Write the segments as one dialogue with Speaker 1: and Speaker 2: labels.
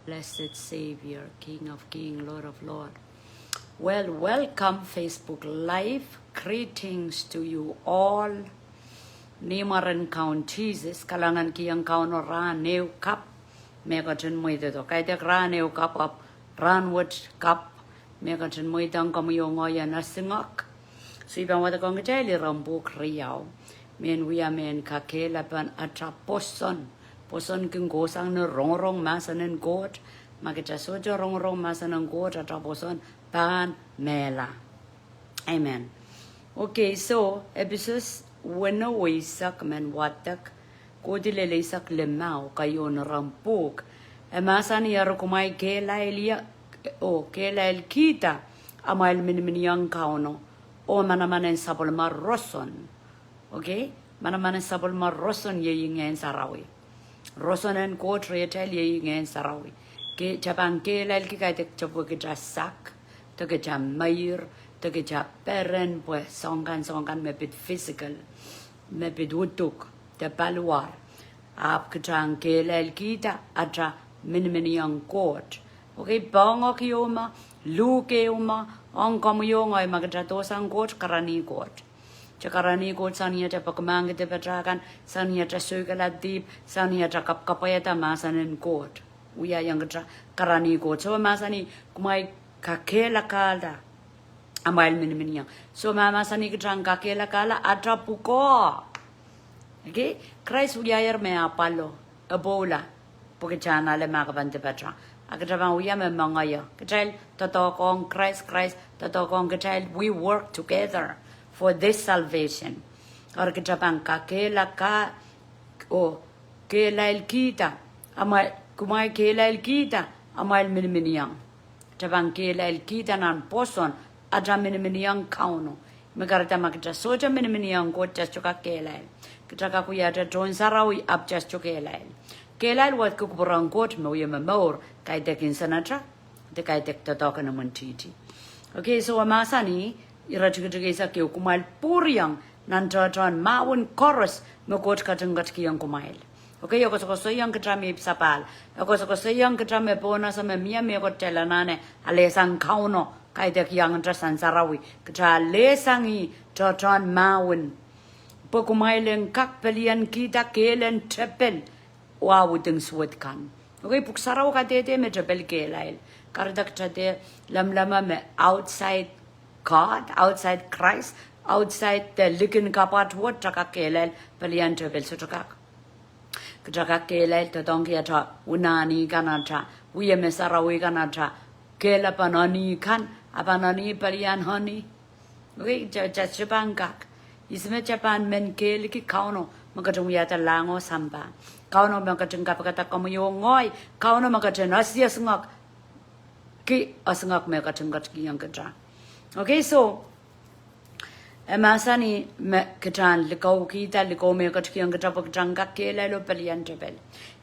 Speaker 1: Blessed Savior, King of Kings, Lord of Lords. Well, welcome Facebook Live. Greetings to you all. Nimaran Count Jesus, Kalangan Kiyang Kauno Ra Neu Cup. Megaton Moido, Kaitek Ra Neu Cup up, Ranwood Cup. Megaton Moidang Kamuyongoya Nasingok. Sweeping what the Congajali Rambo Kriao. Men we are men Kakela Pan Atraposon. Poson king go sang no rong masan and goat. Magita soja rong masan and goat at poson pan mela. Amen. Okay, so episodes when no way suck man watak. Kodilele sak lemau kayon rampuk. Emasan yarukumai kela elia o kela el kita. Amail miniminiang kauno. O manamanen sabol roson. Okay? Manamanen sabol roson ye yingen sarawi. Rosonen ko tretel ye ngen sarawi ke chapan ke lel ki kai tek chapu ke sak to ke jam mair to ke jap peren pues songan me bit physical me bit utuk te palwar ap ke tang ke lel kita atra min yang court okay bongo ki oma lu ke oma on kom yo ngai magata to sang court karani court Chakarani ko sania ta pakamang te patrakan sania ta sugala deep sania ta kapayata masanen court uya yang tra karani ko so masani kumai kakela kalda amail miniminya so masani kitang kakela kala atrapuko okay Christ uya yer me apalo ebola porque chana le magabante patra Akatravan uya me mangaya katel totokong Christ totokong katel we work together for this salvation. Or kitapan ka kela ka o kela el kita ama kumai kela el kita ama el miniminiang. Tapan kela el kita nan poson adra miniminiang kauno. Megarata makita soja miniminiang ko just choka kela el. Kitaka kuya ta don sarawi up just choka kela el. Kela el wat kukurang kot me uya me more kai tekin sanatra de kai tek totoka na mantiti. Okay, so amasani Irajigisa ke kumail puriang nandrajan mawun chorus mekot katangat kiyang kumail. Okay, yoko soko soyang katrami sapal. Yoko soko soyang katrami bona sa memia me ko telanane alesang kauno kaida kiyang drasan sarawi. Katra lesangi drajan mawun. Pokumailen kakpelian kita kelen tepel wawudeng suwetkan. Okay, puksaraw katete me tepel kelail. Kardak chate lamlama me outside God, outside Christ, outside the likin kapat what taka kelel palian tebel sotakak. Kataka kelel to donkiata unani kanata, we mesarawi kanata, kela panani kan, apanani palian honey. Okay, just Japankak. Isme Japan men keliki kauno, makatumyata lango samba. Kauno makatung kapakata komuyongoi, kauno makatung asia sungak. Ki asungak mekatungat yang kedra. Okay, so emasani me katan liko kita liko me kat kiang kata pak jangka kela lo pelian tebel.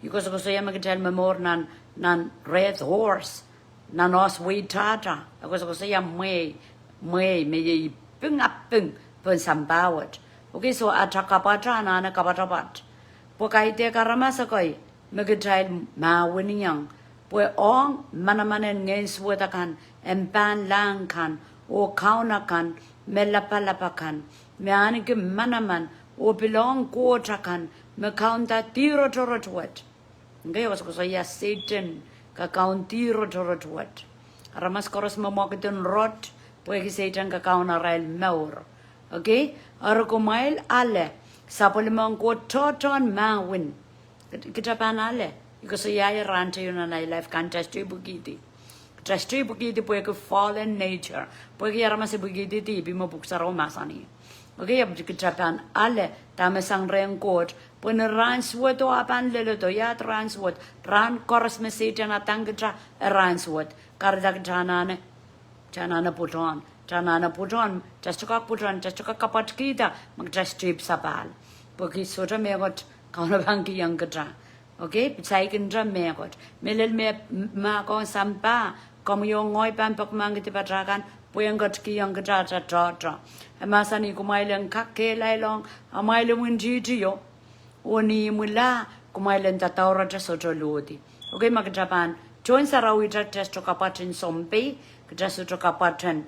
Speaker 1: Iko so yama katal memor nan red horse nan os we tata. Ako so yam me ye ping up ping pun sambawat. Okay, so atakapatra na kapatapat. Pokai te karamasa koi me katal ma winiyang. Pue ong manamanen ngens watakan empan lang kan. O kaunakan, me lapalapakan, me anike manaman, o belong quartakan, me kaunta tiro torotwet. Ngay was ko ya Satan, ka kaun tiro torotwet. Ramas koros mamokiton rot, pueki Satan ka kauna rail maur. Okay? Arakumail ale, sapolimang ko toton mawin. Kita pan ale, iko sa ya rante yun na life contest bugiti. Trustee bugiti pueke fallen nature. Pueke yaramase bugiti ti bimo buksaro masani. Okay, abjik Japan ale tamasang renkot. Pun ranswot o apan leloto ya ranswot. Ran koros mesita na tangitra ranswot. Kardak janana puton. Janana puton. Jastuka puton. Jastuka kapat kita. Mag trustee sapal. Puke sota megot kaunabangki yang kedra. Okay, pitsaikin dra megot. Melel me ma kon sampa. Kamu yang ngoi pan pak mangkiti patrakan, puyang kat ki yang kata tra. Emasani kumailen kakke lailong, amailen winji yo. Oni mula kumailen tataura ta soto lodi. Okay, magjapan Join Sarawita test to kapatin sompe, just to kapatin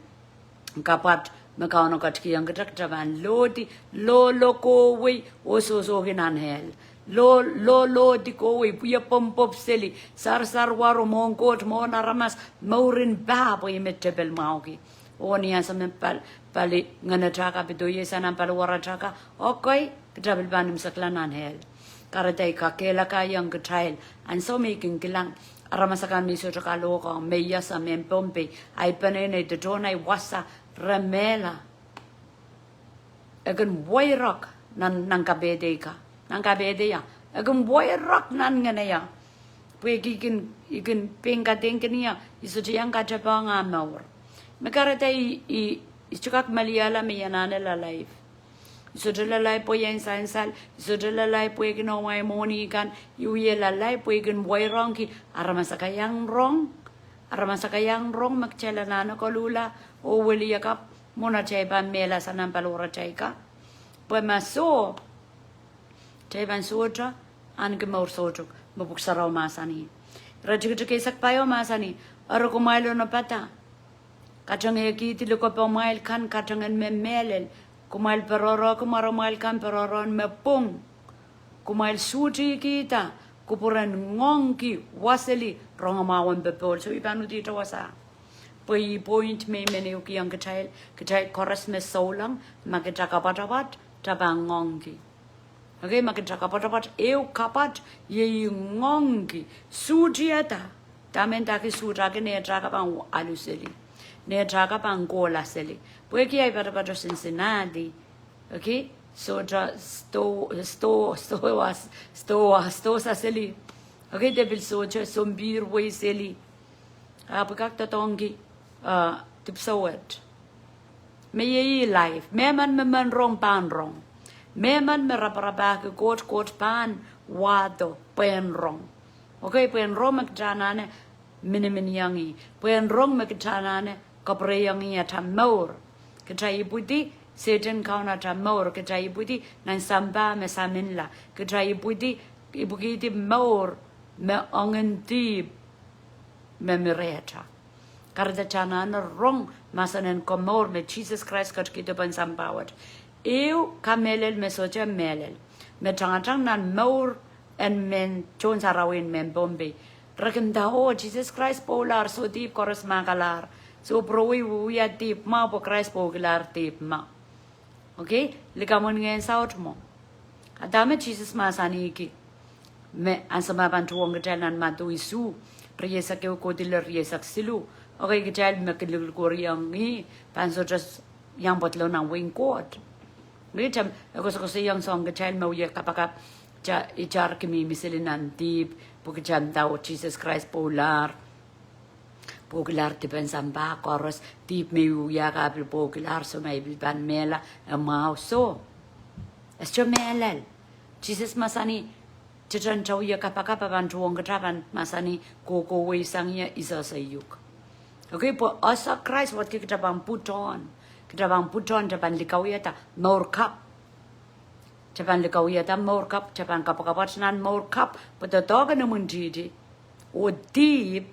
Speaker 1: kapat Macano Katki and Gatavan, Lodi, lo ko way, also so in hell. Lo di ko way, Puya pump up silly, Sarsarwaro mon coat, mon aramas, Morin babo imitable mauki. Oni asam pali nganataka bidoye sanam palwarataka, okay, the double banum saklanan hell. Karaday kakela ka young child, and so making gilang. Aramasakan miso chakaloka, meyasa mempompe, I penene the donai wasa, ramela. Again, boy rock, nankabedeka, nankabedea. Again, boy rock, nanganea. Wake you can pinga dinkania, is a young gajabanga mower. Makarate is chukak maliala me yanana life. Sudala po yan sal, sudala po yan no my money can, you yell a po yan boy ronky, aramasakayang wrong, magchela nana kolula, o will yakap, monacheba mela sanampalora chaika. Pues maso, cheban soja, and gemor sojo, mabuksaro masani. Rajikasak payo masani, arakumailo na pata. Kachang ekiti lukopomail kan kachang and memelel. Kumail peroro, kumaromail kan peroron me pung. Kumail suji kita, kupuran ngonki, waseli, rongamawan bepol. So ibanu dito wasa. Poi point me meneuki ang kachayl koras me solang, magkachakapachapat, tabang ngonki. Okay, magkachakapachapat, eu kapat, ye ngonki, suji ata. Tamen taki sujaki ne chakapang aluseli. Ne chakapang kola seli. Porque aí para Cincinnati, ok? So estou sali, ok? Debil soja sombir way seli. Apakak tatongi tip sawat. Me life. Me rong pan rong. Me raparabak got pan wado pen rong. Okay, pen rong magjanane miniyangi. Pen rong magjanane kapreyangi atamor. Kajai budi Satan kauna tamor kajai budi nan samba me saminla kajai budi ibugiti more me ongendib me mireta karda chana na wrong masanen komor me Jesus Christ kat kita ban sambawat eu kamelel me soja melel me chang nan more and men chon sarawin men bombe rakenda oh Jesus Christ polar so deep koras magalar. So prowi wuya tip ma po Christ po gilar tip ma. Okay? Likamon ngayon sa mo. Adame Jesus masani iki. Me ansama bantuang gajalan matu isu. Riyesa keo kodila riyesa silu. Okay, gajal makilul koryang hi. Panso just yang botlo ng wing court. Ngayon, ako sa yang song gajal mauya kapaka ichar kimi misilinan tip. Pagkajam daw Jesus Christ polar. Popular tipen ba koros tip me uya kapil popular so may bilban mela mau so esto melal Jesus masani chitan chaw ya kapaka ban tuong katrapan masani koko we sangya isa sayuk okay po asa Christ what kita bang put on japan likawiyata more cup japan likawiyata more cup japan kapakapat nan more cup patotoga namun jiji o deep.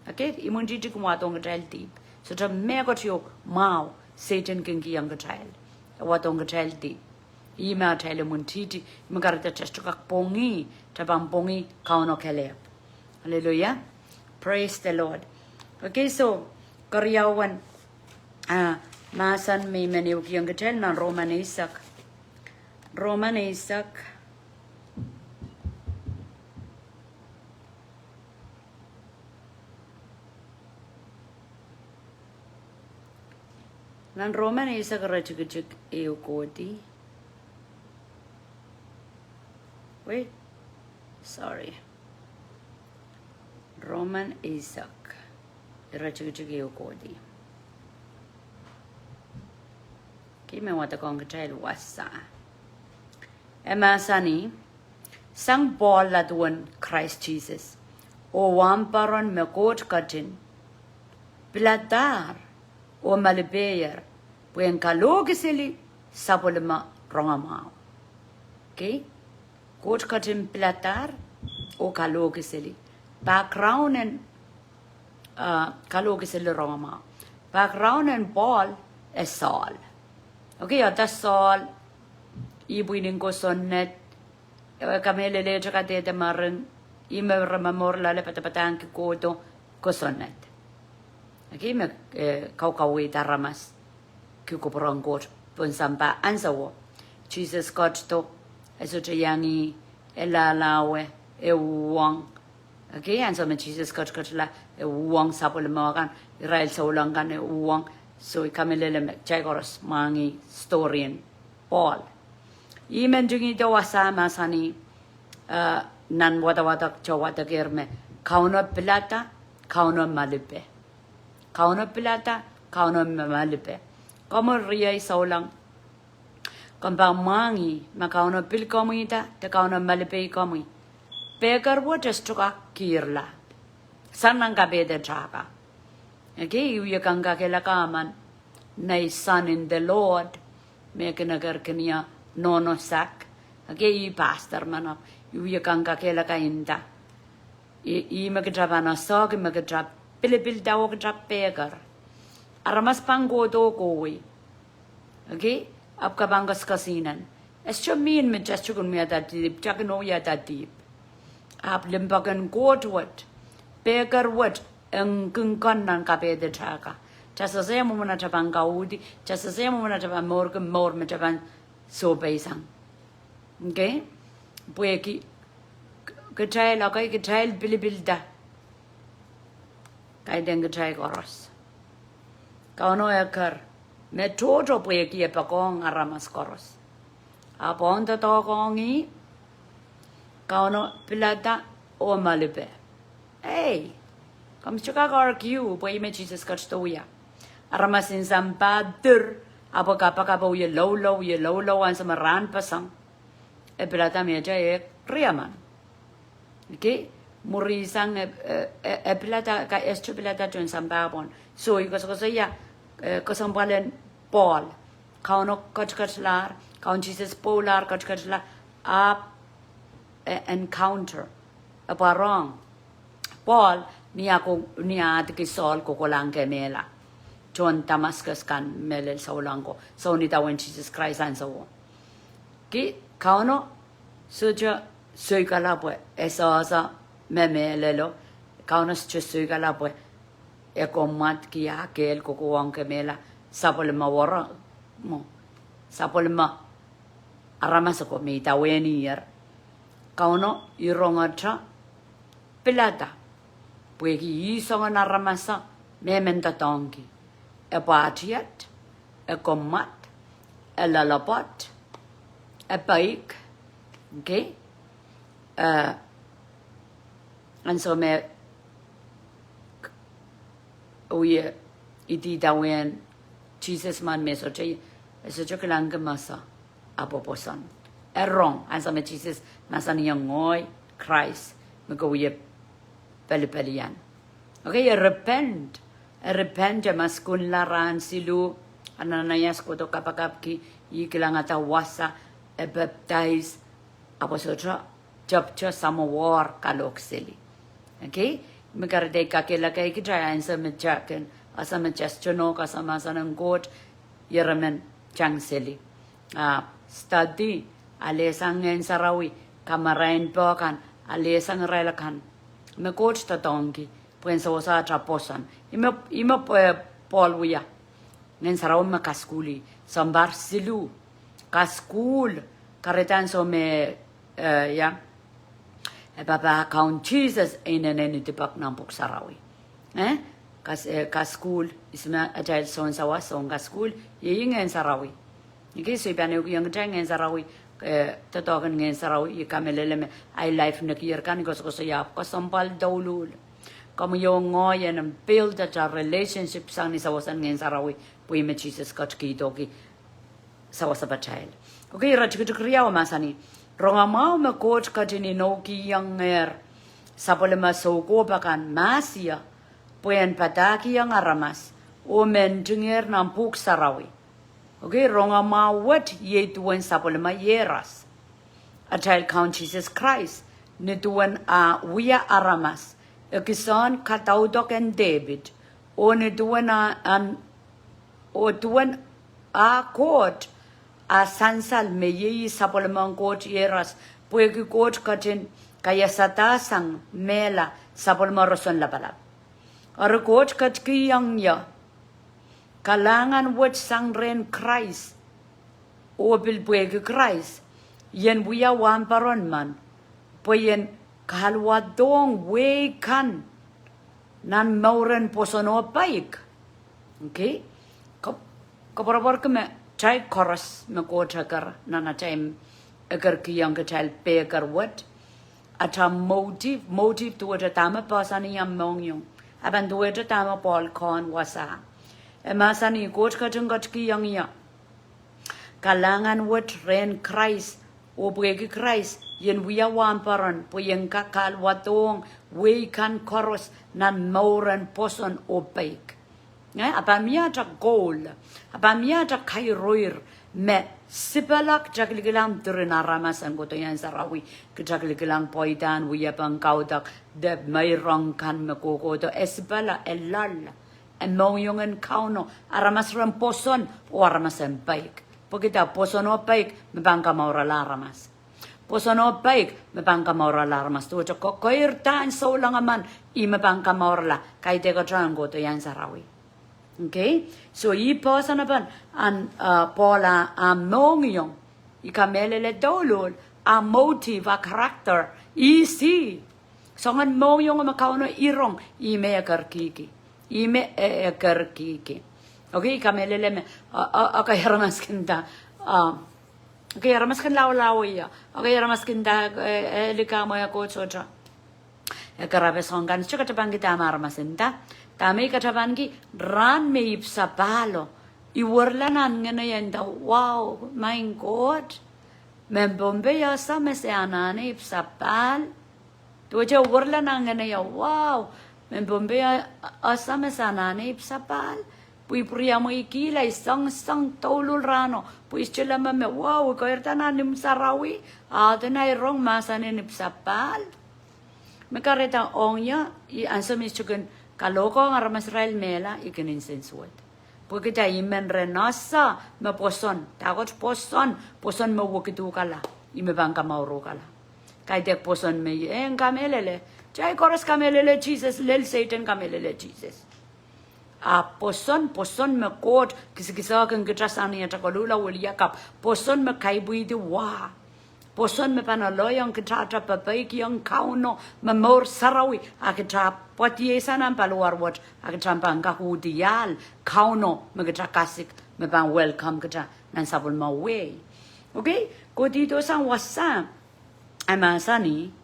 Speaker 1: Okay, imunji kumatong child deep. So to me got you mau Satan can gi young child. What on child deep. Email child muntiti, magarata chestuka pongi, tabampongi, kauno kelep. Hallelujah. Praise the Lord. Okay, so Koryawan masan may maniuk young child na Roman Isaac. Nan Roman Isaac rachigachik eukoti. Wait, sorry. Roman Isaac rachigachik eukoti. Kime wata kong child wasa. Emma sani sang Paul ladwan Christ Jesus. O wamparon mekot katin. Pilatar. O malibeyer, puen kalogisili, sapolema rongamao. Okay? Kot katim platar, o kalogisili. Background and Kalogi sila Roma. Background and Paul is Saul. Okay, at Saul, ibuinin ko sonnet, kami leleja ka tete marin, ime remamor lale patapatan ki koto ko sonnet. Okay, me kaukawi taramas, ki ko porangkot, pun sampa ansawo. Jesus got to, eso yangi, elalawe, uwang. Okay, and so me Jesus got la, uwang sapol makan, Israel saulangan uwang, so kami lele jagoros mangi historian Paul. Imen jungi to wasama sani nan wata chawata germe kauno plata kauno malipe kauno plata kauno malipe como ria saulang kompa mangi ma kauno pil komita te kauno malipe komi pegar wotestuka kirla sanang kabede chaka okay you kanga kela kaman nay son in the Lord mekinagar kenya nono sak okay pastor mana you kanga kela kainda I magdrabana sog magdrab pilipil daw drab pegar aramas pango do koi okay आपका बांगस कसीनन ऐसे mean में जैसे कुन में आता दीप जाके no या आता दीप आप लिम्बकन कोट वट पेकर वट अंकुंकन नन का पेदे चाका जैसे से मुमना चबांग गाउडी जैसे से मुमना चबांग मोर में चबांग सो पैसंग okay पुए की कचाई लगाई कचाई बिल बिल्डा काई देंगे कचाई करोस काउनो एकर me todo puede que pagong aramas coros. Aponta togongi, kauno pilata o malipe. Hey, come Chicago argue, boy me Jesus Castoya. Aramas in some bad dur, apocapacabo ye low, and some ran pasang. E pilata me jay riaman. Okay, Murisang e pilata ka estu pilata to some babon. So you go so ya. Kesampalan Paul, kau no kackalar, kau Jesus polar kackalar, up encounter, apa wrong. Paul ni ad ki Saul ko lang ke mela, John Damascus kan melel sa ulang ko, so ni tawon Jesus Christ and so on. Ki kau no suja sui kalapwe, esa memelelo, kau no sui kalapwe. Ekomat ki akel kukuwang kemela sapolema wara mo sapolema aramas ko me taweni yer kauno irongata pelata puegi isonga naramasa mementa tongi e patiat e komat e lalapot e paik okay and so me Oye, iti dawen Jesus man me soche kelang masa apoposan. Errong ansa me Jesus masa ni ngoy Christ me go ye pelipelian. Okay, repent ya maskun laran silu ananayas ko to kapakapki ikilang atawasa e baptize aposotra japcha samawar kalokseli. Okay? Megarde kakela kay kijaya insa mejaken asa mejastono kasama sanang god yeramen changseli study alesang sarawi kamarain pokan alesang relakan me god tatongi puensa osa traposan ima polwia ngen sarawi makaskuli sambar silu kaskul karetan so me ya Papa count Jesus in an tipak nampok sarawi. Kas school isma agile son sawa son ka school ying en sarawi. Iki so ipan yung jang en sarawi tatokan ng sarawi ikamelele me I life na kiyerkan ko sa yap ko sampal dawlul. Kamu yung ngoy and build that relationship sang ni sawasan ng sarawi puy me Jesus kat kitoki sawa sa child. Okay, rachikutu kriya o masani. Rongamau me coach katini no ki yang sapolema soko bakan masia puen pataki yang aramas o men jinger nampuk sarawi. Okay, rongamau what ye tuan sapolema yeras. A child count Jesus Christ ni tuan a wia aramas kisan kataudok and David one duan an o duan a court a sansal me ye sapolman court yeras puegi court katin kaya satasang mela sapolman roson lapalap or court kat kiyang ya kalangan wat sang ren Christ o bilpuegi Christ yen buya wan paron man puyen kalwadong we kan nan mauren posono baik okay kabarabor ke me chai chorus me ko chakar nana time agar ki yang ke chal pe agar what ata motive tu ata tama pasani yam mongyong aban tu ata tama Paul kon wasa emasani ko chkatung ki yang ya kalangan wat ren Christ o bwegi Christ yen wiya wamparan po yen kakal watong we kan koros nan mauran poson o baik apamia ta goal apamia ta kairoir me sipalak jakligilang turina ramasan ko to yan sarawi jakligilang poidan wiya pang kaudak de may rong kan me ko to esipala elal emoyongen kauno aramas ram poson o aramasan baik pagita poson o baik me bangka maurala ramas posono baik me bangka maura larmas tu ko koir tan so lang aman I me bangka maurla kai te ko trango to yan sarawi okay so I posono ban an pola a mongyong I kamelele dolol a motive a character I si songan mongyong ma kauno irong I me karkiki I me karkiki okay kamelele me okay ramas kinda okay, ramas kan law ya. Okay, ramas kan da lika mo ya ko chocha. Karabe songan chuka tabangi tama ramasinta. Tami katabangi ran me ipsa palo. I warlanan ngana yenda. Wow, my God. Me bombe ya sa me se anane ipsa pal. Tuwaja warlanan ngana ya. Wow. Me bombe ya sa me se anane ipsa pal. Pui priamo ikila isang tolul rano puis chela mame wow ko ertana nim sarawi adena irong masane nip sapal me kareta onya I anso mis chuken kaloko ngar Israel mela ikenin sensuet porque ta imen renasa me poson tagot poson me wokitu kala I me bangka mauro kala kai tek poson me en kamelele chai koros kamelele Jesus lel Satan kamelele Jesus a poson me kot kisa kan gitrasani ata kolula wulia kap poson me kaibui di wa poson me panaloyong kitata papai kiyong kauno me mor sarawi akita pati sana paluar wat akita pangka hudial kauno me kita kasik me pan welcome kita nan sabun ma way okay ko dito sang wasa amasani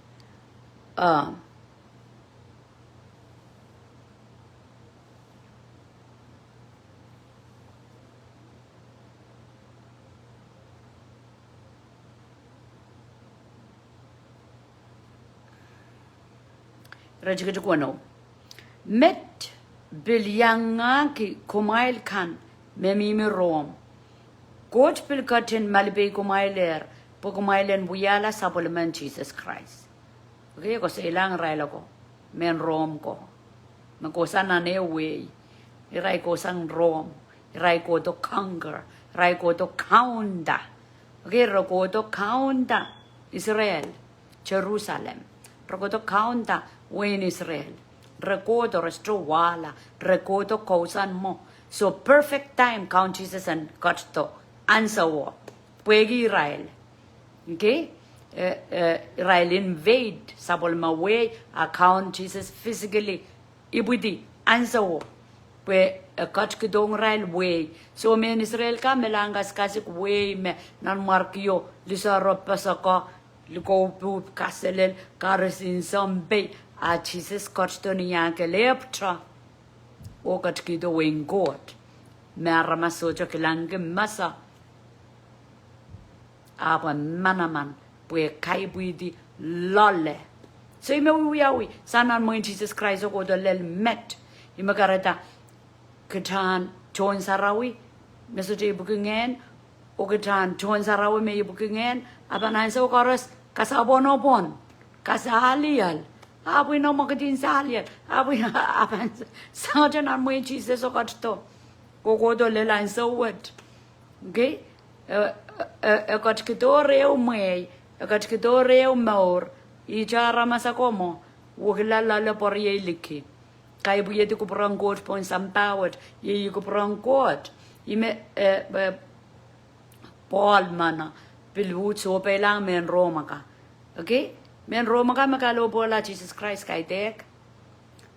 Speaker 1: Rajika kuano met bilyanga ki kumail kan memimi rom coach pilkatin malbe kumailer po kumailen buyala supplement Jesus Christ okay ko sa ilang raila ko men rom ko magkosana ne way iray ko sang rom iray ko to conquer iray ko to kaunda okay ro ko to kaunda Israel Jerusalem ro ko to kaunda when Israel rekoto resto wala rekoto kausan mo so perfect time count Jesus and got to answer war puegi Israel okay Israel invade sabol ma way account Jesus physically ibudi answer war we kat kidong Israel way so men Israel ka melangas kasik way me nan markyo lisaro pasaka liko pu kaselel karasin sambe a Jesus Kostonian Keleptra o Katkido Wing Goat Maramasoja Kilang Massa Aba Manaman Pue Kaibudi Lolle. So we are we Sanan Moin Jesus Christ o the Lel met Imagarata Katan Chon Sarawi Mesoje booking in o Katan Chon Sarawi may booking in Abananso Chorus Kasabono Bon Kasahalial we no magatin salya we apan sa jan mo Jesus o katto ko do le lan so what okay got kitore o me got kitore o maur I jara masakomo wugla la por ye liki kai bu yedi ko prangot pon sam tawet ye ko prangot ime Paul mana bilwut so pelang men Roma ka okay men Roma ka makalo bola Jesus Christ kai tek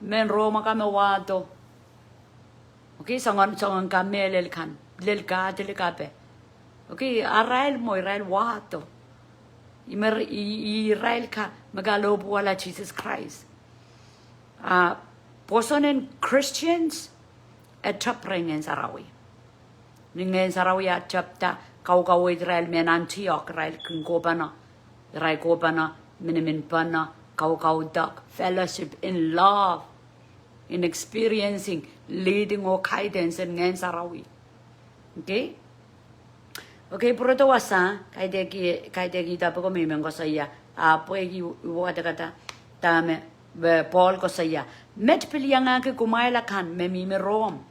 Speaker 1: men Roma ka me wato okay sangan ka melel kan lel ka tel ka pe okay Israel mo Israel wato Israel ka magalo bola Jesus Christ Posonen Christians at top ring in Sarawi Ningen Sarawi at chapter kau Israel men Antioch Israel kungobana Israel gobana minimin pana kau dak fellowship in love in experiencing leading or guidance in ngen Sarawi okay proto wasa kai deki ta poko memang ko saya apa egi wada kata tame Paul ko saya met pilianga ke kumaila kan memi me Rome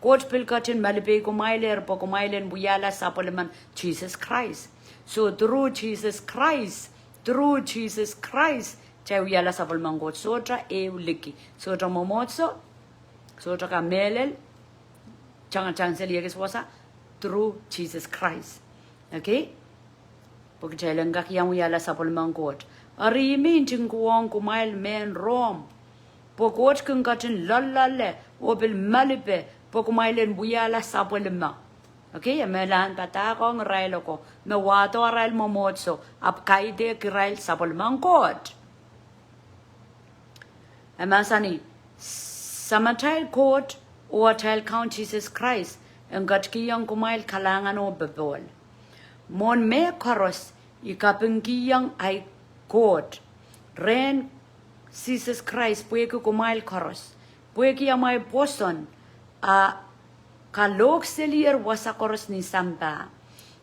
Speaker 1: Coach Pilkatin Malipe Kumailer Pokumailen Buyala Sapaleman Jesus Christ. So through Jesus Christ, Chayala Sapalman got Sotra Euliki, Sotra Momotso, Sotra Kamelel, Chanceliers wasa through Jesus Christ. Okay? Pokchelanga Yamuyala Sapalman got. A remain Chinkuang Kumail men Rome. Pokot Kunkatin Lolale, Obil Malipe. Pokumailen buyala sapolema. Okay, melan patakong rail ko. Mewato rail momotso. Apkaide kirail sapolmang court. Amasani. Samatil court or tell count Jesus Christ. And got kiyang kumail kalangan o bebol. Mon me koros. Ikaping kiyang ay court. Ren Jesus Christ. Pueke kumail koros. Pueke amay Boston. Kalok selier wasakoros ni samba.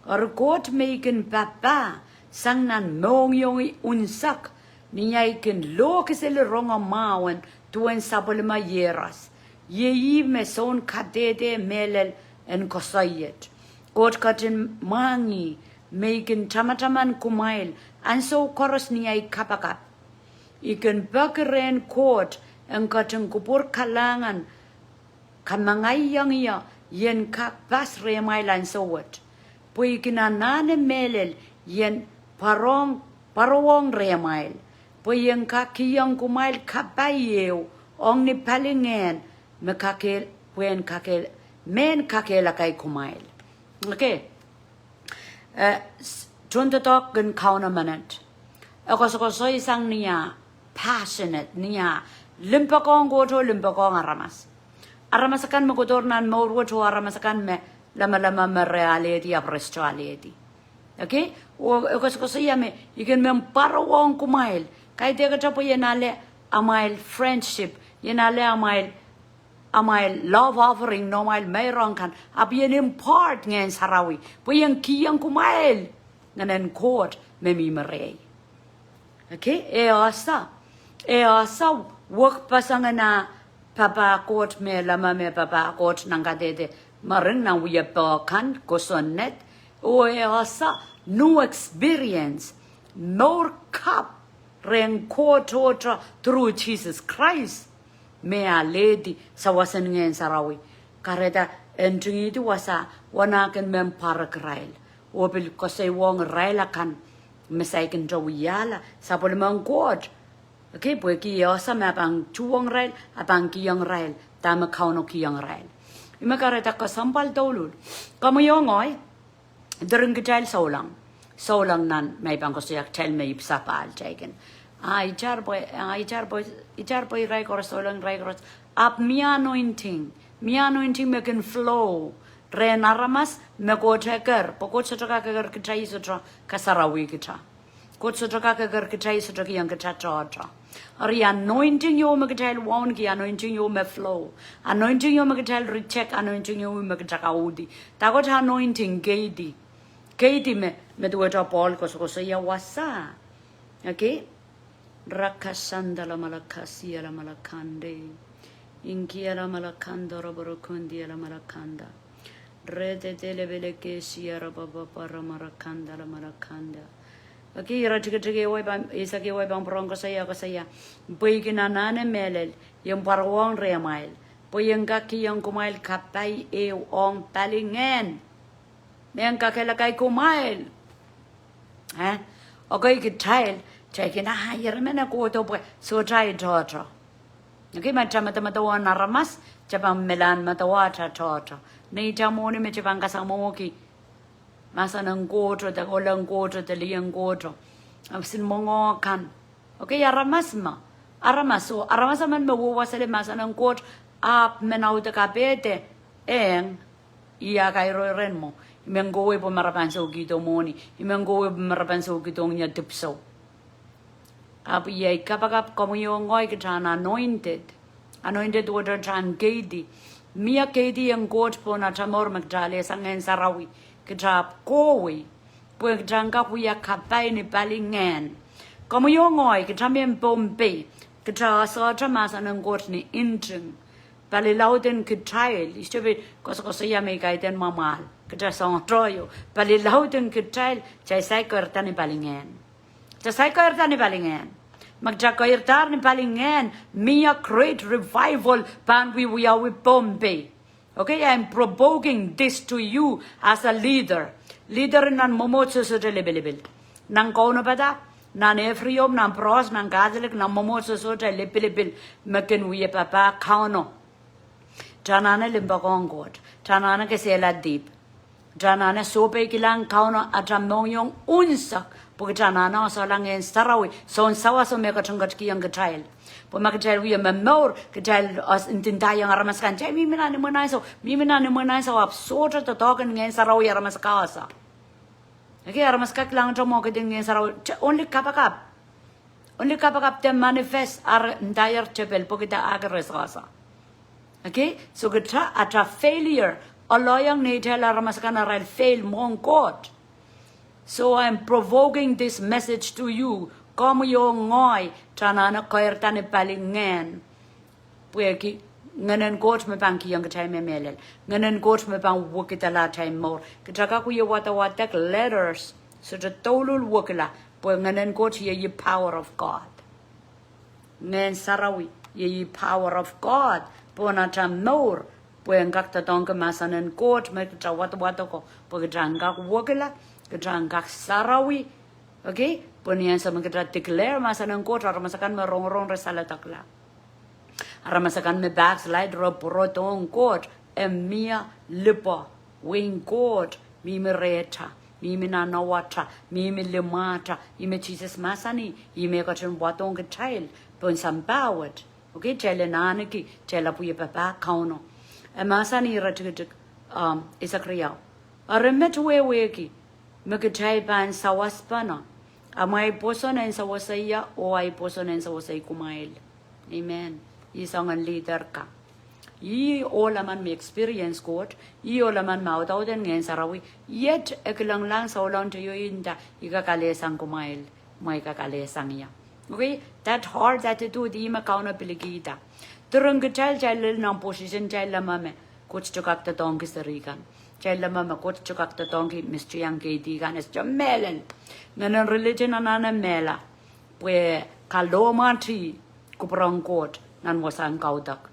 Speaker 1: Or God maken papa. Sang nan mong yung unsak. Niya ikin lok seli ronga mawan. Tuen sabolema yeras. Ye me son kadede melel en kosayet. God katin mangi. Maken tamataman kumail. And so koros niya ikapakap. Ikin bakeren court. En katin kupur kalangan. Kamangayang iya yen ka bas remai lan sowat. Pui kinanane melel yen parowong remail. Pui yen ka kiyang kumail kabayew ong ni palingen me kakel puen kakel men kakela kay kumail. Okay. Junta talk gan kauna manat. Ako so isang niya passionate niya limpakong goto limpakong aramas. Aramasakan magodornan mawurwato aramasakan me lama me reality apres-reality. Okay? O kasi me ikan me parawong kumail. Kaya teka tapo yenale amail friendship, yenale amail love offering no mail mayroon kan. Abi yen impart ngayon sarawi. Po yung kiyang kumail. Ngayon court me mimarey. Okay? Asa work pasanga na Papa court me lama me papa court nangadede maring na wiyapakan kosonet o asa no experience nor cup ren court through Jesus Christ me a lady sa wasan ngayon sarawi kareda entry itu wasa wanakan mem parakrail o bil kosay wong railakan mesaikin jawiyala sa polimang court Okay, pues kia sama abang chuang rail, abang kiang rail, tama kauno kiang rail. Ima kareta ka sampal tolul. Kamu yongoy, dereng kejail saulang nan may bang ko siya tell me ipsapal jagen. Ijar boy rai koros saulang rai koros. Up me anointing me can flow. Ren aramas me go checker, pokot sa ka kejai sa kasarawi kita. Kot sa ka kejai sa kiyang kechacha. Ari anointing yo magatel won ki anointing yo me flow. Anointing yo magatel recheck anointing yo magachakaudi. Tagot anointing gedi. Gedi me dueta Paul ko so ya wasa. Okay? Rakasanda la malakasia la malakande. Inkia la malakanda roborokundi la malakanda. Rede dele veleke siara baba para marakanda la marakanda. Okay, ratigate away by Isaki away by Bronco Sayakasaya. Boyginanane melel, yung parwang reamail. Boyangaki yung kumail kapay ew on palingen. Nang kakelakay kumail. Eh? Okay, good child. Checking a higher man a quarter boy. So try torture. Okay, my chamatawa naramas, Japan Milan Matawata torture. Nature moni mechivanga samoki. Masan quarter, the Olang quarter, the Lian quarter. I've seen Mongo can. Okay, Aramasma. Aramaso, Aramasaman was a masan quarter up menau the capete. And Iakairo Renmo. Imengo with Marapanso Gito Moni. Imengo with Marapanso Gitonia Dipso. Up ye kapagap communion goigan anointed water chan gadi. Mia Kadi and goat pona chamor Magdale sang and Sarawi. Kajap Kowi. Puig Janga we a kapay ni Balingen. Communion goi, Kajamian Bombay. Kaja saw Jamasan and goat ni Injun. Balilauden could child, is to be Coscosia make I then mammal. Kajasan Troyo. Balilauden could child, Jaisaker Tani Balingen. Jaisaker Tani Balingen. Magjakoirtar ni Balingen, Mia great revival, pan we are with Bombay. Okay, I am provoking this to you as a leader. Leader in an momotso so delibilibil. Nang kono bada, nan efriom, nan pros, nan gazelik, nan momotso so delibilibil, makin we papa kauno. Janana limbagong god, Janana kesela deep. Janana sope kilang kauno atamong unsak. Porque Janana so lang en Sarawi, so on sawa so mega chungat young child. But Makatel we a memor, Katel us in Tintayang Aramaskan, Mimina Munaiso, Mimina Munaiso up sort of the dog and against Sarawi Aramaskasa. Okay, Aramaskak lang to marketing against Sarawi, only Kapakap. Only Kapakap them manifest our entire chapel, Pokita Agaresasa. Okay, so Gatra at a failure, a lawyer natal Aramaskana ral fail mon God. So I'm provoking this message to you. Come yung ngoy, chanana koirtane palingen. Pueki, nganen coach me banki yung time melel. Nganen coach me bang wukita la time more. Kitaka kuya watak letters. So the tolul wukila. Pue nganen coach ye power of God. Ngen sarawi ye power of God. Pona cham more. Pue ngakta donka masanen coach me kita watako. Pue jangak wukila. Kejangkak Sarawi, okay? Punian sama kita declare masa nengkot, aramasakan me rong resala takla. Aramasakan me backslide roporotong kot, emia lipa, wing kot, mimi reta, mimi nanawata, mimi limata, ime Jesus masani, ime kacun buatong ke child, pun sambawat, okay? Chela naniki, chela puye papa kauno. Emasani ratik isakriya. Aremet weki. Magkachay ban sawaspana. Amay poson and sawasaya o ay poson and sawasay kumail. Amen. Isang ang leader ka. I olaman may experience court. I olaman mautaw din ngayon sarawi. Yet eklang lang sa ulang tayo inda ikakalisang kumail. May kakalisang iya. Okay? That hard attitude di makaw na piligita. Turang kachal chal ng position chal lamame. Coach chukak tatong kisarikan. Chela mama kot chukak ta tongki Mr. Yang Kedi kan es jamelen nganan religion anana mela pue kaloma tri kuprong kot nan wasang kaudak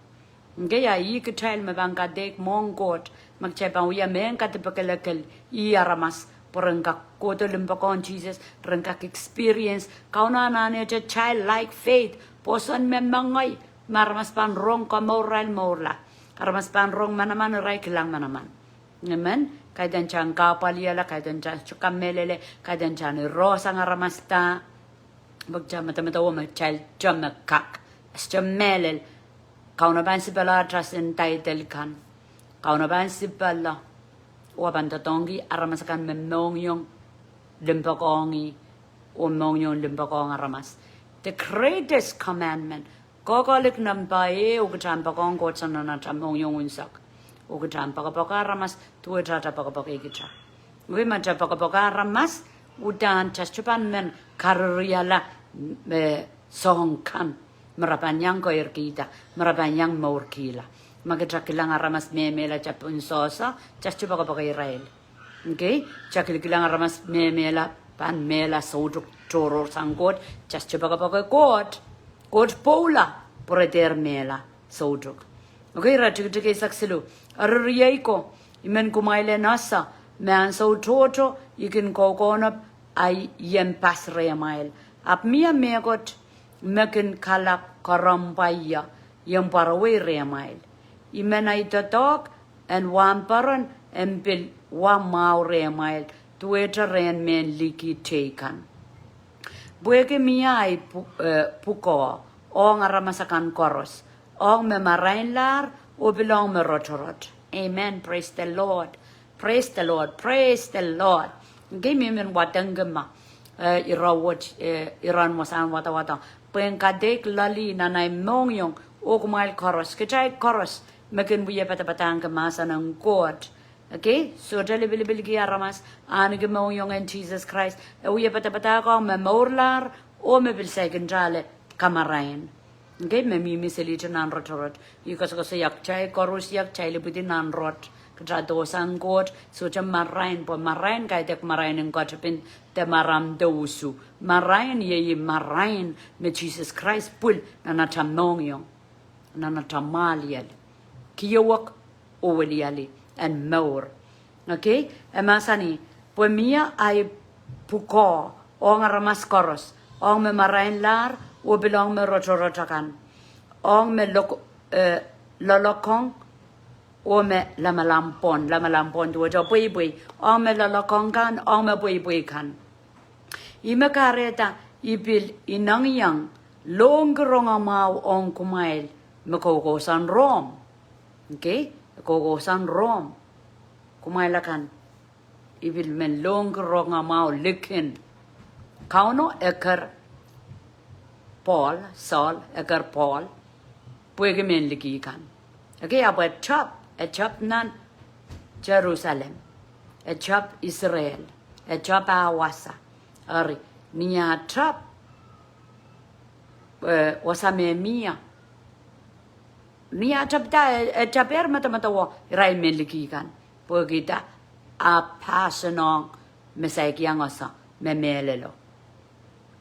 Speaker 1: nge ya yi ke child me bangka dek mong kot magchepa uya men ka te pakelakel I aramas porangka kot limpakon Jesus rangka experience kauna nane je child like faith poson membangai marmas pan rong ka moral morla aramas pan rong manaman rai kilang manaman. Amen. Kaidan chan kapaliala, kaidan chan chukamelele, kaidan chan rosa ngaramasta. Bagja matamatawa child jamakak. Asjamelel. Kauna ban si bala trasin title kan. Kauna ban si bala. Wabanta tongi aramasakan memong yung limpakongi. Umong yung limpakong aramas. The greatest commandment. Kokolik nambaye ugatan pakong kotsan na chamong yung unsak. Ugutan pakapakaramas tuwetata pakapakikita. Wimata pakapakaramas udan chachupan men karriala song kan marapanyang ko irkita marapanyang maurkila magkakilang aramas memela chapun sosa chachu baka Israel okay chakilang aramas memela pan mela soduk choro sangkot chachu baka kot pola poreder mela soduk okay rachik saksilu arriyai ko imen kumaile nasa man so toto ikin kokonap ay yem pasre mail ap mia megot mekin kalak karampaya yang parawe remail imena itatok en wamparan empil wa mau remail tueta ren men liki taken bueke mia ay puko ong aramasakan koros ong me marainlar o belong me rotorot amen praise the Lord praise the Lord praise the Lord give me men watangama irawat Iran wasan wata pengkadek lali nanay mongyong o kumail koros kecai koros makin buya patapatang kemasa ng God okay so dali bilbil gi aramas an mongyong in Jesus Christ buya patapatang memorlar o mebil jale kamarain okay memi selita nan rotorot yukas ko yak chai koros yak chai libudi nan rot Kadosan God, so jam marain, po marain kay dek marain ng God pin te maram dosu. Marain ye marain me Jesus Christ pul na natamongyo, na natamalial. Kiyawak oweliali and more. Okay? Emasani, po mia ay puko, o nga ramas koros, o me marain lar, o bilong me rotorotakan, o me lolokong, ome lamalampon tu jo bui ome lalakong kan ome bui kan ime kareta ibil inang yang longgrong amau ong kumail mekoko san rom okay koko san rom kumail kan ibil men longgrong amau likin kauno ekar Paul Saul ekar Paul puege men liki kan okay abat chop nan Jerusalem chop Israel chop awasa ari niya chop wasame mia niya chop da chaper mata wo rai meliki kan pogita a passionong mesai kiangasa memelelo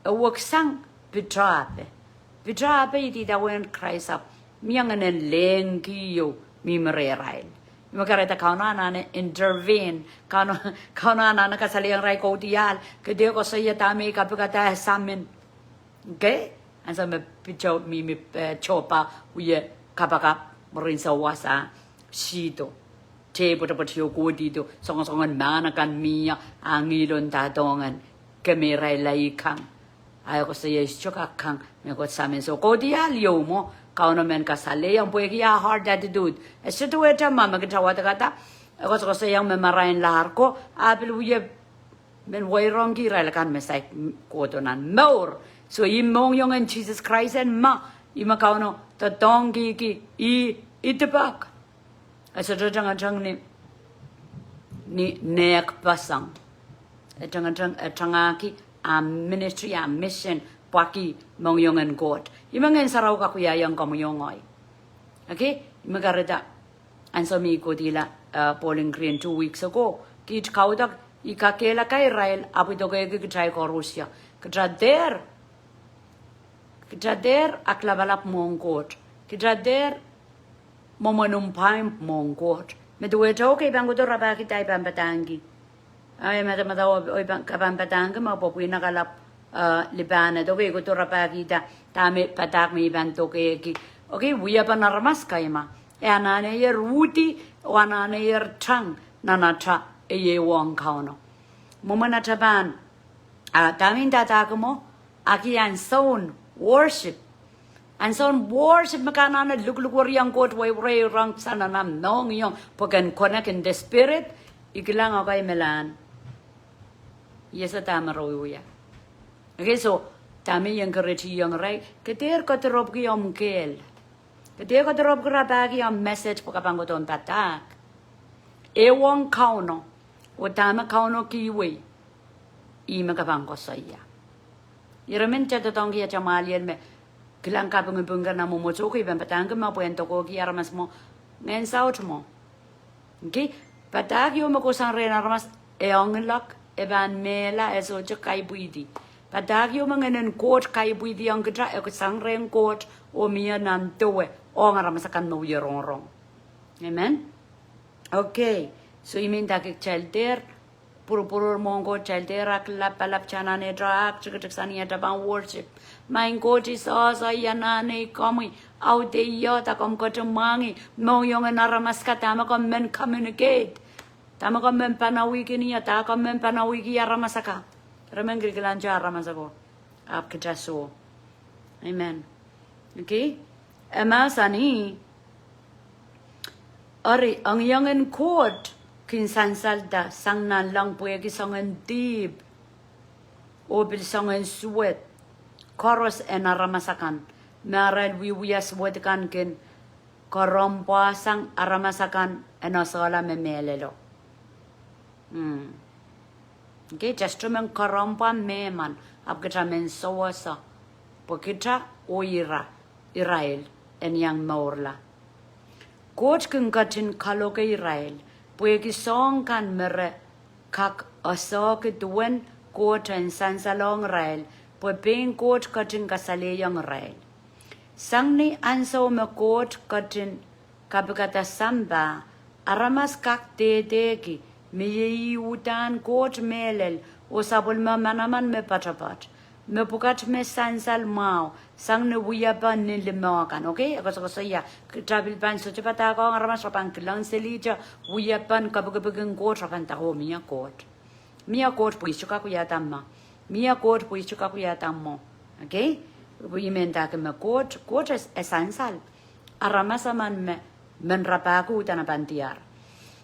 Speaker 1: woksang bitrape iti da wen Christ up mianganen lengiyo Mimreirail. Makareta kauna na intervene kauna na kasaliang rai ko dial kede ko sa yatami kapagata samin okay ansa me picho mi chopa uye kapaka morin sa wasa sito te potapotio ko dito songon mana kan miya angilon tatongan kemerai laikang ayo ko sa yes chokakang me ko samin so ko dial yo mo kauna men kasale yang puegi ya hard attitude esto eta mama kita wata kata ko sa yang me marain lahar ko apil uye men wairong ki ra kan me sai ko to nan more so imong yung in Jesus Christ and ma ima kauno ta dongi ki itebak esto jang ni nek pasang jang ki a ministry a mission Paki mongyongan God. Imangan saraw ka kuya yang kamoyongoy. Okay? Imagarada. Anso mi ko dila Pauline Green 2 weeks ago. Kit kaudak ikakela ka Israel apito kaya kitray ko Russia. Kitrader aklabalap mong God. Kitrader momanumpay mong God. Meduweto okay bang ko rabaki tayo pampatangi. Ay mata oy kapampatangi mapopuy nakalap Libana do we go to rapagita tame patak mi banto ke okay we are panaramas kaima anane yer ruti wanane yer tang nanata ye wong kauno momana taban tamin tatagmo aki and son worship makana look yang god way rang sananam nong yung pogan connect in the spirit ikilang okay melan yesa tamaroya okay, so tami yang kereti yang rai, ketir kotorop ki om kel, ketir kotorop kerabagi om message pokapang koton patak, ewang kauno, utama kauno kiwi, ima kapang kosaya, Iramen cha tong kia cha malien me kilang ka pung na mo cho ko iban patang ma puento ko ki aramas mo ngen saut mo. Okay? Patag yo mo ko sang re aramas e onglak e ban mela e so cha kai buidi. Patag yo manganen kot kai buidi ang kitra e ko sang ren kot o mia nan towe o aramas kan no yerong. Amen. Okay. So imin ta ke chelter puro mongo cheltera klap palap chana ne drak chik sani ta ban worship. Mein God is also yana ne komi out de yota kom ko mangi mo yong na ramaska tama kom men communicate. Tama kom men panawiki ni ta kom men panawiki ya ramasaka. Remen griglancha ramasako. Ap ke jaso. Amen. Okay? Emasani Ari ang yangan court kinsansalda sang nan lang puya ki sangan deep obil sangan suwet koros enaramasakan meral wiwiyas wet kan kin korompa sang aramasakan enosala memelelo. Okay, just remember korompa meman abgata men sawasa pokita oira Israel en yang maurla. Coach can cut in Kaloka Israel, Pueki song can mere kak a sock duen coach and sansalong rail, Puepin coach cutting Kasale young rail. Sangni anso me coach cutting Kapikata Samba, Aramas kak de degi, me utan coach melel, o sabulma manaman me patapat. Me pukat me sansal mau sang ne wuya ban ne lemakan okay ako so ya travel ban so chapata ko aramas rapan klang selija wuya ban kabugabung ko rapan ta ho mia court puis chuka ku ya tamma mia court puis chuka ku ya tammo okay we menta ke me court es sansal aramas man me men rapaku tana bantiar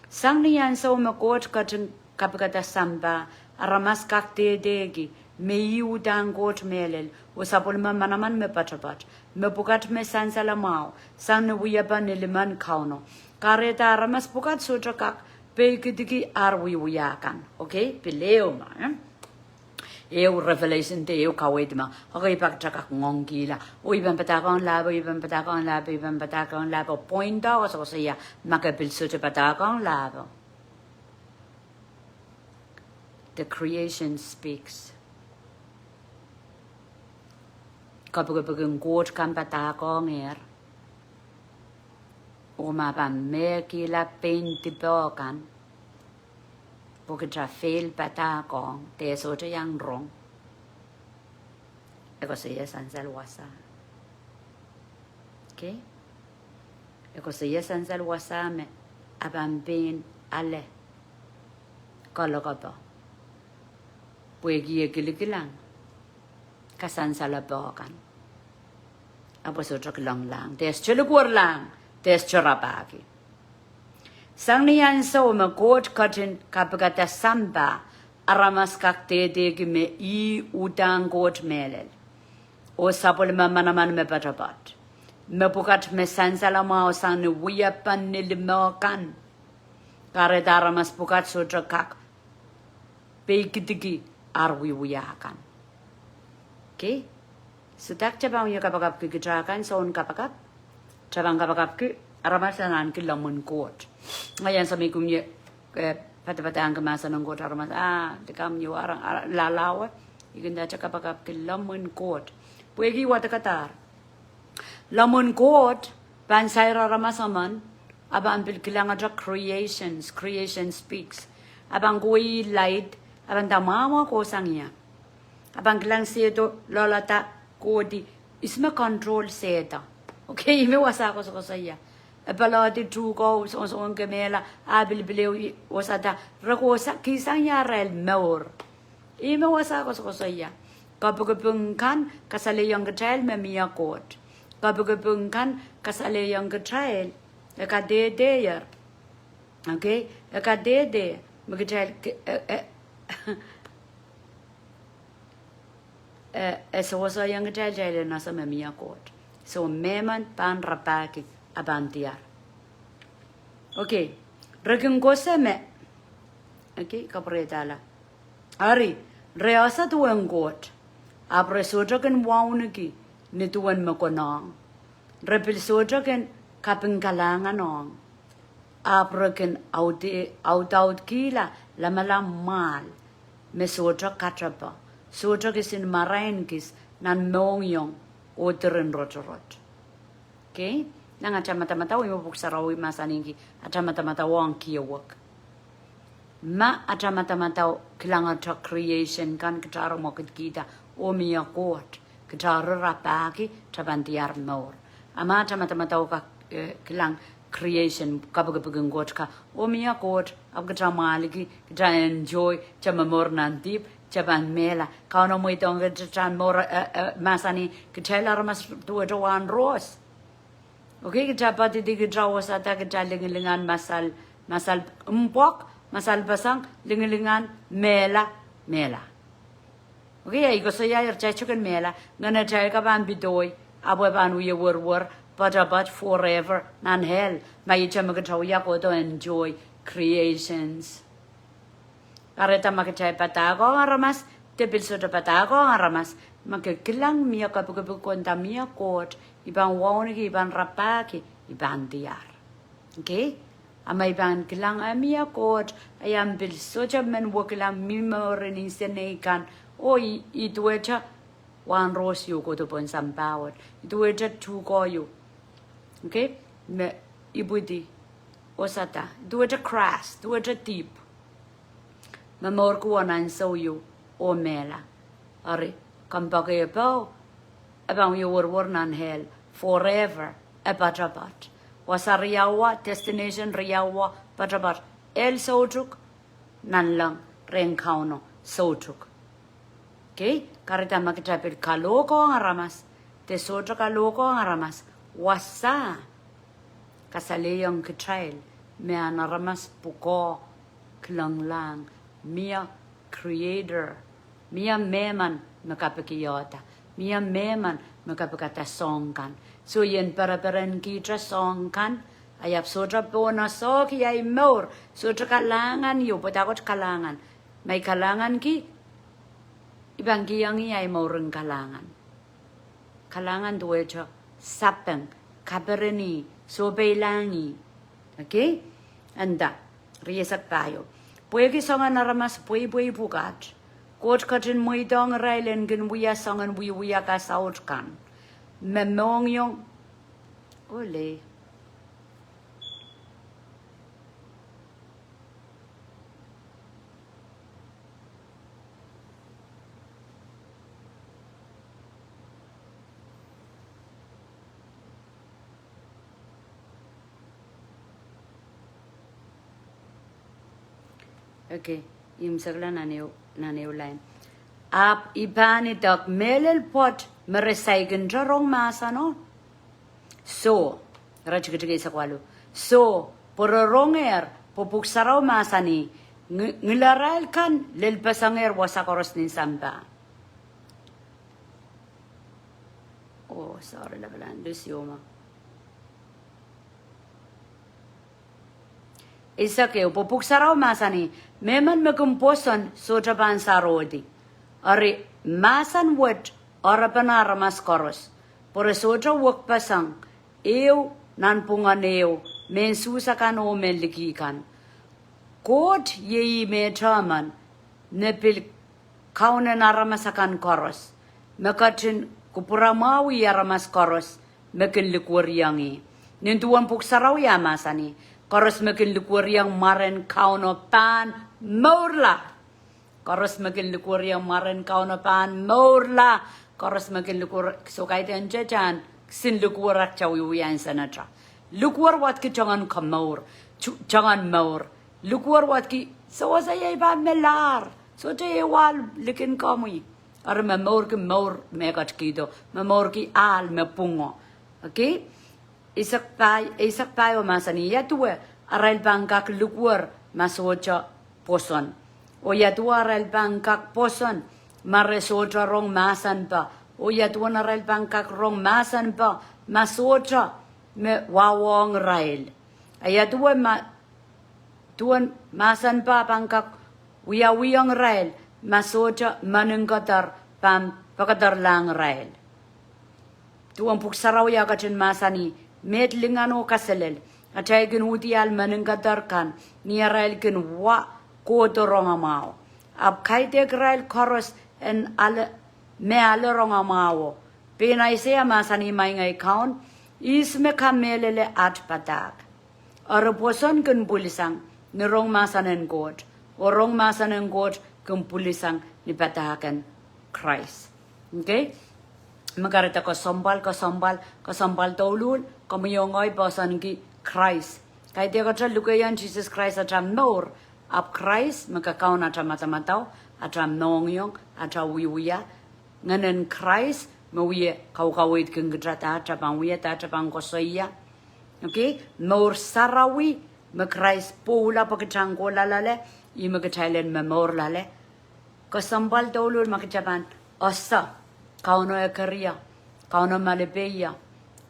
Speaker 1: sang ni yan so me court katin kapagata samba aramas kakte degi me udan got melel usapol manaman me patapat me pukat me sansala mau sang ne wiyaban liman kauno kareta ramas pukat sutrakak pe kidiki arwi wiyakan okay pileo ma eu revelation te eu kawedma okay pak takak ngongila o iban patakon labo point da so ya makapil sutra patakon labo. The creation speaks. Kapag got kan pata ko nger umapan me kila penti bokan pokitra fail pata ko te so te yang rong eko saya sansal wasa okay eko saya sansal wasa me aban ben ale kalakapa puegi ekilikilang kasansala bokan apa sotrak lang lang tes chulukur lang tes chorapaki sang niyan so me court katin kapagata samba aramas kakte degi me udang court melel o sapol manaman me patapat me pukat me sansala ma o sang ne wiyapan ne limokan kare daramas pukat sotrak kak peikitiki arwi wiyakan okay. Sudak cabang ya kapagap ke gerakan soun kapagap cabang kapagap ke aramasanan ke lamun court ngayon sa mikum ye pata-pata ang kemasa ng court aramas dekam yu arang lalawa iganda cha kapagap ke lamun court puegi wata katar lamun court pansayra aramasaman abang bil kilanga dra creation speaks abang goi light abang tamama ko sangya abang kilang sedo lolata Kodi isme control seda okay me wasa ko saya baladi tu ko so ngemela abil bileu wasada rakosa kisanya rel meur me wasa ko saya kapugapungkan kasale yang getrail me mia kot kapugapungkan kasale yang getrail ka de yer okay ka de getrail so wasa yang jajale na sa memia court so meman pan rapaki abantiar okay regeng goseme okay kapretala ari reasa tueng court apre soja kan wauniki nituan makonong repil soja kan kapeng kalangan nong apre kan out kila lamalam mal me soja katrapa soja kisin marain kis nan mongyong oteren rotorot okay nang mata-mata wi mabuksarawi masaningi mata-mata wang kiawak ma mata-mata kilanga ta creation kan kitara mo kita o mia kot kitara rapaki tabantiar mor ama mata-mata ka kilang creation kabaga got ka o mia kot ab kita maliki kita enjoy chamamor nantip chaban mela kauno mo itong kita mor masani kitela ramas tuwa wan ros okay kita pati di kita wasata kita lingilingan masal umpok masal basang lingilingan mela okay ay gusto ya chukan mela ngana chay ka ban bidoy abo ban uye war but forever nan hell may chama ka ya ko to enjoy creations kareta makachay patago aramas tepil so patago aramas magkilang miya kapukapu konta miya kot ibang wawni ibang rapaki ibang diar okay ama ibang kilang miya kot ayam bil so men wakilang memory senekan oi ituecha wan ros yo ko to pon sampawat ituecha tu ko yo okay me ibudi osata ituecha crash ituecha deep mamor ko nan so yo o mela are kambage po abang yo war nan hell forever abatrabat wasariyawa destination riyawa batrabat el sotruk nan lang renkauno sotruk okay karita makitapil kaloko aramas te sotruk kaloko aramas wasa kasaleyong kitrail me anaramas puko klanglang mia creator mia meman makapikiyota mia meman makapikata songkan so yen para-paran kita songkan ayap sotra pona so ki ay more sotra kalangan yo patakot kalangan may kalangan ki ibang kiyang ay moreng kalangan duwecho sapeng kapereni sobeilangi okay anda riyesak tayo puegi songan naramas pui bukat kot katin muidong railen gin wiya songan wiya ka sautkan memong yung ole okay im sagla naneu line ap ibani dak melel pot meresaigen jarong masa no so rachigitigi sakwalo so poronger popuk sarau masa ni ngilaral kan lel pasanger wasakoros nin samba oh sorry la balan lusioma isa ke popuk sarau masa ni meman mekumposon so jaban sarodi ari masan wet orapana ramas koros por soja wak pasang eu nan punganeo men susakan o melikikan kot yei me chaman nepil kaunen aramasakan koros mekatin kupuramawi aramas koros mekin likwariangi nintuan puksaraw ya masani koros mekin likwariang maren kauno pan morla koros makin lukur yang maren kau napan morla koros makin lukur so kaitan jajan sin lukur ak cawi wian sanatra lukur wat ki jangan kamor jangan mor lukur wat ki so saya iba melar so te wal likin kami ar memor ki mor megat kido memor ki al me pungo okay isak pai o masani ya tuwe aral bangkak lukur masocha poson o yatuara el bangkak poson maresotra rong masan pa o yatuana el bangkak rong masan pa masotra me wawong rail ayatua ma tuan masan pa bangkak wiyang rail masotra manengkatar pam pakadar lang rael tuang puk saraw ya katin masani met lingano kaselel atay gin utial maningadarkan ni rael gin wa kodoronga mao ab kaide grael koros en ale me ale ronga mao pena isea masani mai ngai kaun isme kamelele at patak araposon kin pulisang ni rong masanen god orong masanen god kin pulisang ni patakan Christ okay magarita ko sombal tolul kamiyongoy bosan ki Christ kay dia katra lukayan Jesus Christ atram nor up Christ makakaon atram matamataw atram nongyong atram wiwiya nganen Christ mawiya kawkawit keng gedrata atram wiya ta atram kosoya okay nor sarawi ma Christ pula pakitang ko lalale i makatailen memor lale ko sambal tolul makitaban osa kauno ekaria kauno malebeya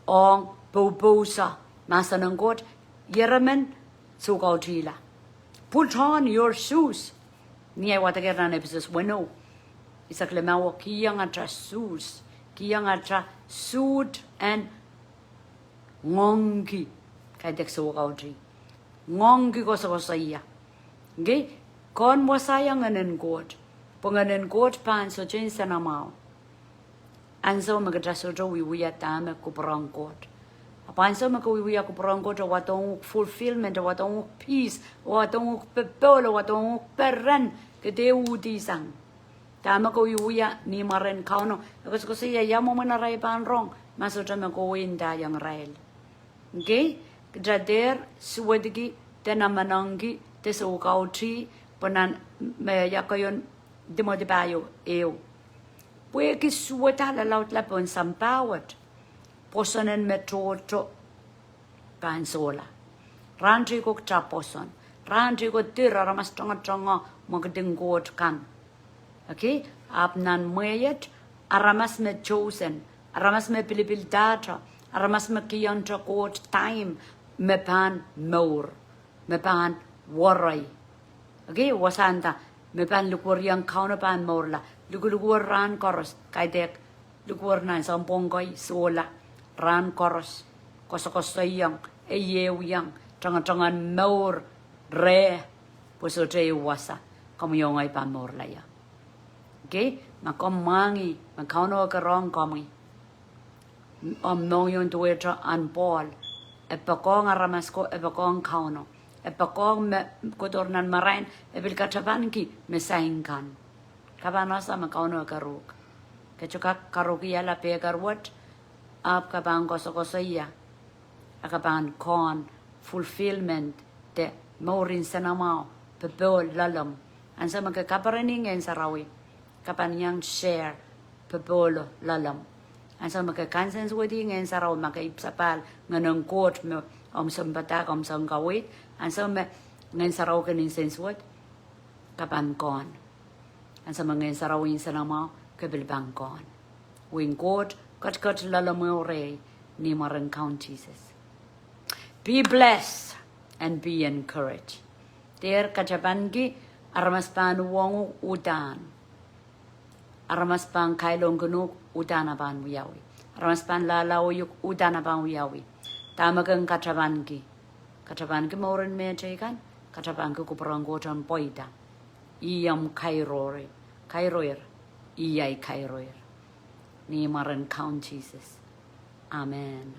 Speaker 1: ong bobosa masanang god yeramen sukautila put on your shoes niya watageran episos bueno isaklemawo kiyang atra shoes kiyang atra suit and ngongi kaidek sukauti ngongi ko sa iya okay kon wasayang nganen god panganen god pan so jinsa namao anso magadraso jo wiwiya tama kuprang god apanso magawiwiya kuprang god watong fulfillment watong peace watong pepolo watong perran kede udi sang tama ko wiwiya ni maren kauno ko siya yamo manaray pan rong masotra ko winda yang rail okay jader suwadigi tenamanangi tesukauti panan me yakayon demodibayo eu pue ki suwata la laut la pon sampawat posonen metroto pansola ranji ko chaposon ranji ko tira ramas tonga magdingot kan okay apnan mayet aramas me chosen aramas me pilipil data aramas me kiyantra court time me pan more me pan waray okay wasanta me pan lukur yang kauna pan morla lugur ran koros kaidek lugur nan samponggoy sola ran koros kosokosayang eyew yang tangan more re posote wasa kamuyongay pan morla ya okay makomangi makauno karong kami nong yon tuwetra an Paul epakong aramasko epakong kauno epakong me kotornan marain ebil kachaban ki mesainkan kabanasa makauno karuk kecuka karuk ya la pegarwat ap kabang kosokosaya akaban kon fulfillment de morin sanamao pebol lalam ansa magkakaparening en sarawi kapan yang share pebolo lalam ansa magkakansen swedi en saraw makaipsapal nganong court me sambata sangkawit ansa me ngen saraw kanin senswat kapan kon ansa ngen sarawin sanama kabilbang kon wing court kat lalamore ni Maran County Jesus. Be blessed and be encouraged. Der kajabangi aramas pan wong udan. Aramas pan kailong gunuk udanaban wiyawi. Aramas pan lalaw yuk udanaban wiyawi. Tamagang kajabangi. Kajabangi moren mejekan. Kajabangi kuparangotan poida. Iyam kairoir. Iyay kairoir. Ni Maran County Jesus. Amen.